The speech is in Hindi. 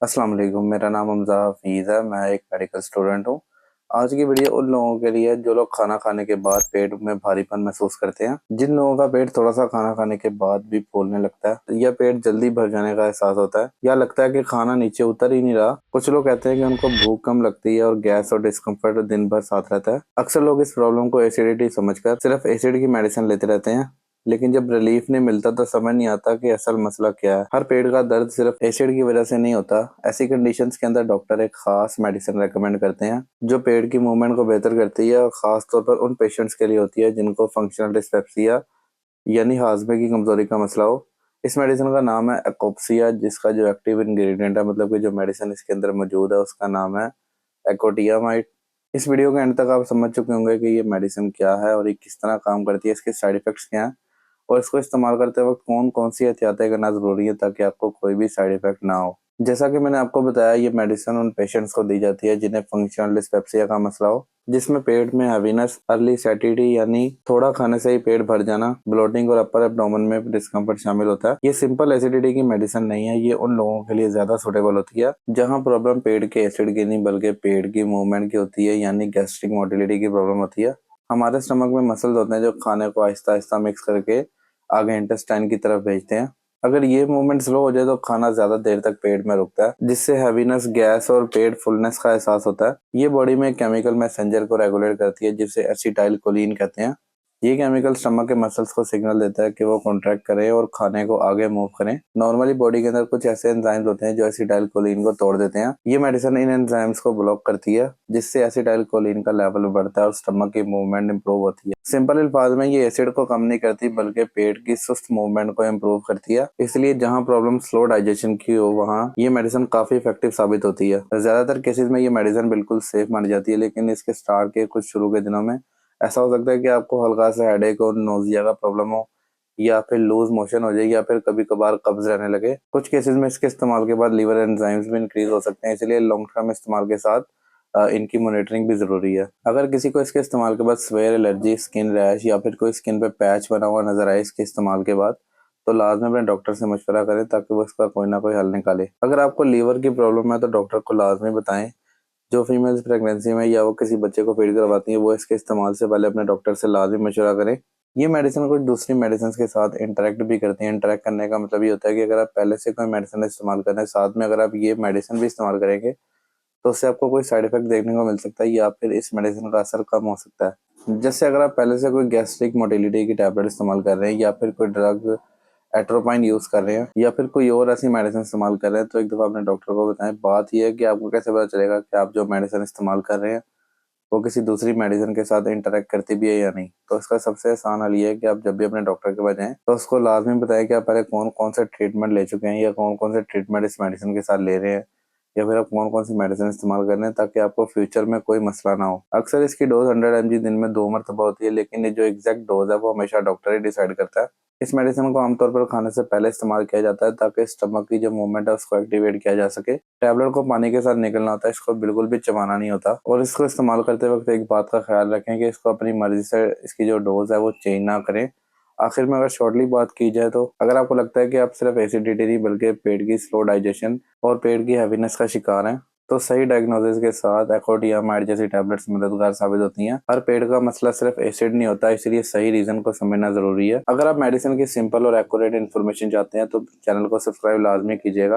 अस्सलाम वालेकुम, मेरा नाम हमज़ा हफ़ीज़ है। मैं एक मेडिकल स्टूडेंट हूँ। आज की वीडियो उन लोगों के लिए जो लोग खाना खाने के बाद पेट में भारीपन महसूस करते हैं। जिन लोगों का पेट थोड़ा-सा खाना खाने के बाद भी फूलने लगता है या पेट जल्दी भर जाने का एहसास होता है या लगता है कि खाना नीचे उतर ही नहीं रहा। कुछ लोग कहते हैं कि उनको भूख कम लगती है और गैस और डिस्कम्फर्ट दिन भर साथ रहता है। अक्सर लोग इस प्रॉब्लम को एसिडिटी समझकर सिर्फ एसिड की मेडिसिन लेते रहते हैं। लेकिन जब रिलीफ नहीं मिलता तो समझ नहीं आता कि असल मसला क्या है। हर पेट का दर्द सिर्फ एसिड की वजह से नहीं होता। ऐसी कंडीशंस के अंदर डॉक्टर एक खास मेडिसिन रेकमेंड करते हैं जो पेट की मूवमेंट को बेहतर करती है और खास तौर पर उन पेशेंट्स के लिए होती है जिनको फंक्शनल डिस्पेप्सिया यानी हाजमे की कमजोरी का मसला हो। इस मेडिसिन का नाम है एकोप्सिया, जिसका जो एक्टिव इंग्रेडिएंट है मतलब कि जो मेडिसिन इसके अंदर मौजूद है उसका नाम है एकोटियामाइड। इस वीडियो के एंड तक आप समझ चुके होंगे कि ये मेडिसिन क्या है और ये किस तरह काम करती है, इसके साइड इफेक्ट्स क्या हैं और इसको इस्तेमाल करते वक्त कौन-कौन सी एहतियातें करना ज़रूरी है ताकि आपको कोई भी साइड इफ़ेक्ट ना हो। जैसा कि मैंने आपको बताया, ये मेडिसिन उन पेशेंट्स को दी जाती है जिन्हें फंक्शनल डिस्पेप्सिया का मसला हो, जिसमें पेट में हैवीनेस, अर्ली सैटिटी यानी थोड़ा खाने से ही पेट भर जाना, ब्लोटिंग और अपर एब्डोमेन में डिस्कम्फर्ट शामिल होता है। ये सिंपल एसिडिटी की मेडिसिन नहीं है, ये उन लोगों के लिए ज़्यादा सूटेबल होती है जहाँ प्रॉब्लम पेट के एसिड की नहीं बल्कि पेट की मूवमेंट की होती है, यानी गैस्ट्रिक मोटिलिटी की प्रॉब्लम होती है। हमारे स्टमक में मसल्स होते हैं जो खाने को आहिस्ता-आहिस्ता मिक्स करके आगे इंटेस्टाइन की तरफ भेजते हैं। अगर ये मूवमेंट स्लो हो जाए तो खाना ज्यादा देर तक पेट में रुकता है, जिससे हैवीनेस, गैस और पेट फुलनेस का एहसास होता है। ये बॉडी में केमिकल मैसेंजर को रेगुलेट करती है जिसे एसिटाइल कोलिन कहते हैं। ये केमिकल स्टमक के मसल्स को सिग्नल देता है कि वो कॉन्ट्रैक्ट करें और खाने को आगे मूव करें। नॉर्मली बॉडी के अंदर कुछ ऐसे एंजाइम्स होते हैं जो एसिटाइल कोलिन को तोड़ देते हैं। ये मेडिसिन इन एंजाइम्स को ब्लॉक करती है जिससे एसिटाइल कोलिन का लेवल बढ़ता है और स्टमक की मूवमेंट इंप्रूव होती है। सिंपल अल्फाज में ये एसिड को कम नहीं करती बल्कि पेट की सुस्त मूवमेंट को इम्प्रूव करती है। इसलिए जहाँ प्रॉब्लम स्लो डाइजेशन की हो वहाँ ये मेडिसिन काफी इफेक्टिव साबित होती है। ज्यादातर केसेस में ये मेडिसिन बिल्कुल सेफ मानी जाती है, लेकिन इसके स्टार्ट के कुछ शुरू के दिनों में ऐसा हो सकता है कि आपको हल्का सा हेडेक और नोजिया का प्रॉब्लम हो या फिर लूज मोशन हो जाए या फिर कभी कभार कब्ज रहने लगे। कुछ केसेस में इसके इस्तेमाल के बाद लीवर एंजाइम्स भी इंक्रीज हो सकते हैं, इसलिए लॉन्ग टर्म इस्तेमाल के साथ इनकी मॉनिटरिंग भी जरूरी है। अगर किसी को इसके इस्तेमाल के बाद स्वेयर, एलर्जी, स्किन रैश या फिर कोई स्किन पे पैच बना हुआ नजर आए इसके इस्तेमाल के बाद, तो लाजमी अपने डॉक्टर से मशवरा करें ताकि वो इसका कोई ना कोई हल निकाले। अगर आपको लीवर की प्रॉब्लम है तो डॉक्टर को लाजमी बताएं। जो फीमेल्स प्रेगनेंसी में या वो किसी बच्चे को फीड करवाती हैं वो इसके इस्तेमाल से पहले अपने डॉक्टर से लाजमी मशवरा करें। ये मेडिसिन कुछ दूसरी मेडिसिन के साथ इंटरेक्ट भी करती हैं। इंटरेक्ट करने का मतलब ये होता है कि अगर आप पहले से कोई मेडिसिन इस्तेमाल कर रहे हैं, साथ में अगर आप ये मेडिसिन भी इस्तेमाल करेंगे तो उससे आपको कोई साइड इफेक्ट देखने को मिल सकता है या फिर इस मेडिसिन का असर कम हो सकता है। जैसे अगर आप पहले से कोई गैस्ट्रिक मोटिलिटी की टैबलेट इस्तेमाल कर रहे हैं या फिर कोई ड्रग एट्रोपाइन यूज कर रहे हैं या फिर कोई और ऐसी मेडिसिन इस्तेमाल कर रहे हैं, तो एक दफा अपने डॉक्टर को बताएं। बात यह है कि आपको कैसे पता चलेगा कि आप जो मेडिसिन इस्तेमाल कर रहे हैं वो किसी दूसरी मेडिसिन के साथ इंटरेक्ट करती भी है या नहीं। तो इसका सबसे आसान हल ये है कि आप जब भी अपने डॉक्टर के पास जाएं तो उसको लाजमी बताएं कि आप पहले कौन कौन से ट्रीटमेंट ले चुके हैं या कौन कौन से ट्रीटमेंट इस मेडिसिन के साथ ले रहे हैं या फिर आप कौन कौन सी मेडिसिन इस्तेमाल कर रहे हैं ताकि आपको फ्यूचर में कोई मसला ना हो। अक्सर इसकी डोज 100 mg दिन में 2 मरतबा होती है, लेकिन ये जो एग्जैक्ट डोज है वो हमेशा डॉक्टर ही डिसाइड करता है। इस मेडिसिन को आमतौर पर खाने से पहले इस्तेमाल किया जाता है ताकि स्टमक की जो मूवमेंट है उसको एक्टिवेट किया जा सके। टैबलेट को पानी के साथ निकलना होता है, इसको बिल्कुल भी चबाना नहीं होता। और इसको इस्तेमाल करते वक्त एक बात का ख्याल रखें कि इसको अपनी मर्जी से इसकी जो डोज है वो चेंज ना करें। आखिर में अगर शॉर्टली बात की जाए तो अगर आपको लगता है कि आप सिर्फ एसिडिटी नहीं बल्कि पेट की स्लो डाइजेशन और पेट की हैवीनेस का शिकार हैं, तो सही डायग्नोसिस के साथ एकोडियामाइड जैसी टैबलेट्स मददगार साबित होती हैं। हर पेट का मसला सिर्फ एसिड नहीं होता, इसलिए सही रीजन को समझना जरूरी है। अगर आप मेडिसिन की सिंपल और एक्यूरेट इन्फॉर्मेशन चाहते हैं तो चैनल को सब्सक्राइब लाजमी कीजिएगा।